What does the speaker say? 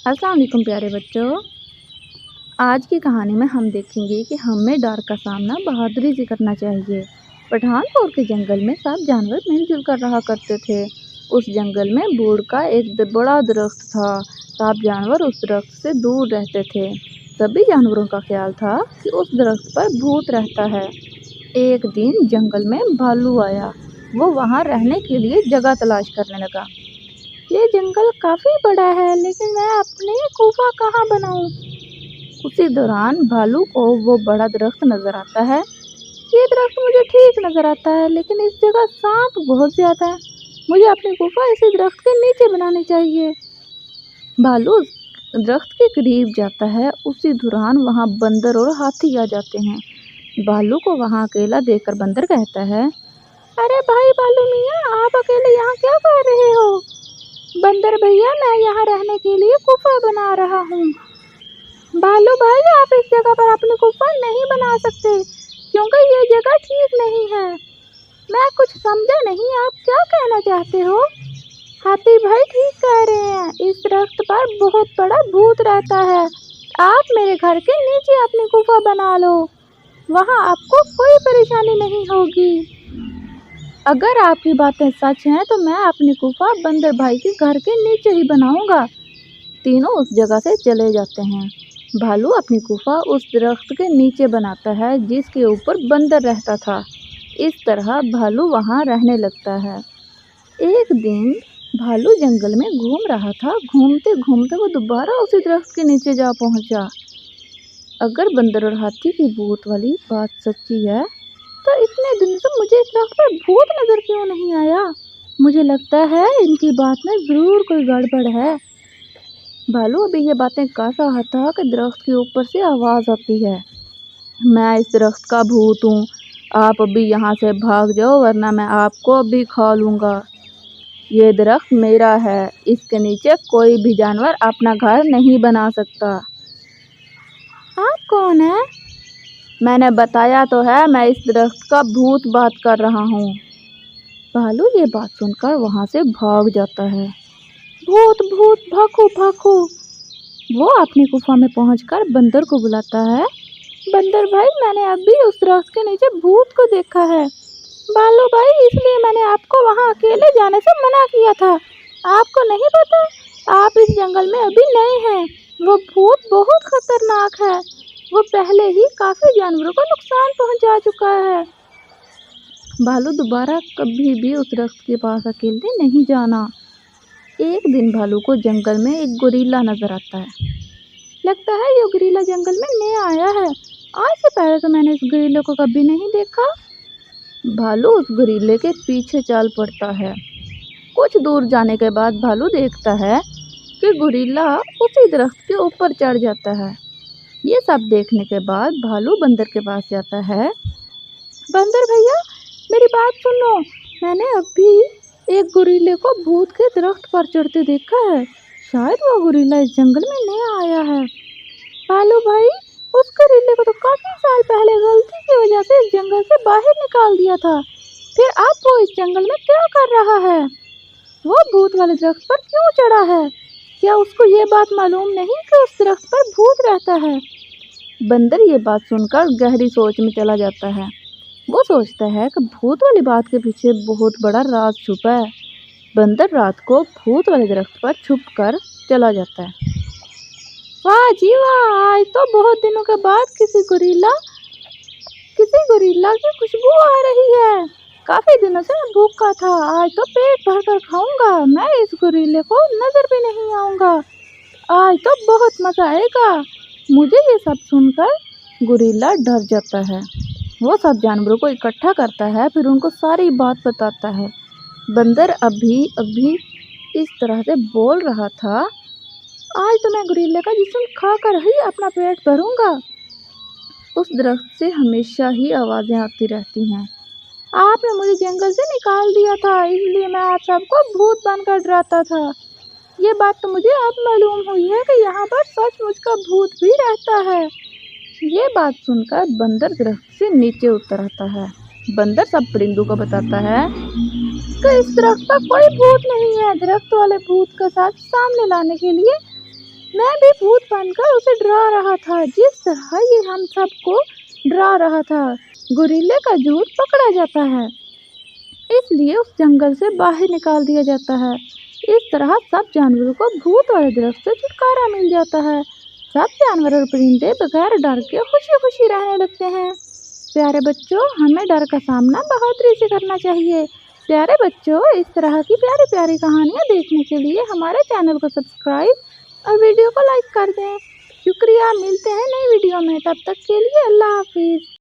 अस्सलाम वालेकुम प्यारे बच्चों। आज की कहानी में हम देखेंगे कि हमें डर का सामना बहादुरी से करना चाहिए। पठानकोट के जंगल में सब जानवर मिलजुल कर रहा करते थे। उस जंगल में बूढ़ का एक बड़ा दरख्त था। सब जानवर उस दरख्त से दूर रहते थे। सभी जानवरों का ख्याल था कि उस दरख्त पर भूत रहता है। एक दिन जंगल में भालू आया। वो वहाँ रहने के लिए जगह तलाश करने लगा। ये जंगल काफी बड़ा है, लेकिन मैं अपनी गुफा कहाँ बनाऊं? उसी दौरान भालू को वो बड़ा दरख्त नजर आता है। ये दरख्त मुझे ठीक नजर आता है, लेकिन इस जगह सांप बहुत ज्यादा है। मुझे अपनी गुफा इसी दरख्त के नीचे बनानी चाहिए। भालू उस दरख्त के करीब जाता है। उसी दौरान वहाँ बंदर और हाथी आ जाते हैं। भालू को वहाँ अकेला देखकर बंदर कहता है, अरे भाई भालू मियाँ, आप अकेले यहाँ क्या कर रहे हो? बंदर भैया, मैं यहाँ रहने के लिए गुफा बना रहा हूँ। भालू भाई, आप इस जगह पर अपनी गुफा नहीं बना सकते, क्योंकि ये जगह ठीक नहीं है। मैं कुछ समझा नहीं, आप क्या कहना चाहते हो? हाथी भाई ठीक कह रहे हैं, इस दरख्त पर बहुत बड़ा भूत रहता है। आप मेरे घर के नीचे अपनी गुफा बना लो, वहाँ आपको कोई परेशानी नहीं होगी। अगर आपकी बातें सच हैं तो मैं अपनी गुफा बंदर भाई के घर के नीचे ही बनाऊंगा। तीनों उस जगह से चले जाते हैं। भालू अपनी गुफा उस दरख्त के नीचे बनाता है जिसके ऊपर बंदर रहता था। इस तरह भालू वहाँ रहने लगता है। एक दिन भालू जंगल में घूम रहा था। घूमते घूमते वो दोबारा उसी दरख्त के नीचे जा पहुँचा। अगर बंदर और हाथी की भूत वाली बात सच्ची है, तो इतने दिन से मुझे इस दरख्त पर भूत नजर क्यों नहीं आया? मुझे लगता है इनकी बात में जरूर कोई गड़बड़ है। भालू अभी ये बातें कर रहा था कि दरख्त के ऊपर से आवाज आती है, मैं इस दरख्त का भूत हूँ। आप अभी यहाँ से भाग जाओ, वरना मैं आपको अभी खा लूँगा। ये दरख्त मेरा है, इसके नीचे कोई भी जानवर अपना घर नहीं बना सकता। आप कौन है? मैंने बताया तो है, मैं इस दरख्त का भूत बात कर रहा हूँ। भालू ये बात सुनकर वहाँ से भाग जाता है। भूत भूत, भागो भागो। वो अपनी गुफा में पहुंचकर बंदर को बुलाता है। बंदर भाई, मैंने अभी उस दरख्त के नीचे भूत को देखा है। भालू भाई, इसलिए मैंने आपको वहाँ अकेले जाने से मना किया था। आपको नहीं पता, आप इस जंगल में अभी नए हैं। वो भूत बहुत खतरनाक है। वो पहले ही काफी जानवरों को नुकसान पहुंचा चुका है। भालू दोबारा कभी भी उस दरख्त के पास अकेले नहीं जाना। एक दिन भालू को जंगल में एक गोरिल्ला नजर आता है। लगता है ये गोरिल्ला जंगल में नया आया है। आज से पहले तो मैंने इस गोरिल्ले को कभी नहीं देखा। भालू उस गोरिल्ले के पीछे चल पड़ता है। कुछ दूर जाने के बाद भालू देखता है कि गोरिल्ला उसी दरख्त के ऊपर चढ़ जाता है। ये सब देखने के बाद भालू बंदर के पास जाता है। बंदर भैया, मेरी बात सुनो। मैंने अभी एक गोरिल्ले को भूत के दरख्त पर चढ़ते देखा है। शायद वो गोरिल्ला इस जंगल में नया आया है। भालू भाई, उस गोरिल्ले को तो काफी साल पहले गलती की वजह से इस जंगल से बाहर निकाल दिया था। फिर अब वो इस जंगल में क्या कर रहा है? वो भूत वाले दरख्त पर क्यों चढ़ा है? क्या उसको ये बात मालूम नहीं कि उस दरख्त पर भूत रहता है? बंदर ये बात सुनकर गहरी सोच में चला जाता है। वो सोचता है कि भूत वाली बात के पीछे बहुत बड़ा राज छुपा है। बंदर रात को भूत वाले दरख्त पर छुप कर चला जाता है। वाह जी वाह, आज तो बहुत दिनों के बाद किसी गोरिल्ला की खुशबू आ रही है। काफी दिनों से मैं भूखा था, आज तो पेट भर कर खाऊंगा। मैं इस गोरिल्ले को नजर भी नहीं आऊंगा। आज तो बहुत मजा आएगा। मुझे ये सब सुनकर गोरिल्ला डर जाता है। वो सब जानवरों को इकट्ठा करता है, फिर उनको सारी बात बताता है। बंदर अभी अभी इस तरह से बोल रहा था, आज तो मैं गोरिल्ले का जिस्म खाकर ही अपना पेट भरूंगा। उस दरख्त से हमेशा ही आवाज़ें आती रहती हैं। आपने मुझे जंगल से निकाल दिया था, इसलिए मैं आप सबको भूत बनकर डराता था। ये बात तो मुझे अब मालूम हुई है कि यहाँ पर सचमुच का भूत भी रहता है। ये बात सुनकर बंदर दरख्त से नीचे उतर आता है। बंदर सब परिंदों को बताता है कि इस दरख्त पर कोई भूत नहीं है। दरख्त वाले भूत का साथ सामने लाने के लिए मैं भी भूत बनकर उसे डरा रहा था, जिस तरह ये हम सबको डरा रहा था। गोरिल्ले का झूठ पकड़ा जाता है, इसलिए उस जंगल से बाहर निकाल दिया जाता है। इस तरह सब जानवरों को भूत वाले दरख्त से छुटकारा मिल जाता है। सब जानवर और परिंदे बगैर डर के खुशी खुशी रहने लगते हैं। प्यारे बच्चों, हमें डर का सामना बहादुरी से करना चाहिए। प्यारे बच्चों, इस तरह की प्यारी प्यारी कहानियाँ देखने के लिए हमारे चैनल को सब्सक्राइब और वीडियो को लाइक कर दें। शुक्रिया, मिलते हैं नई वीडियो में, तब तक के लिए अल्लाह हाफिज़।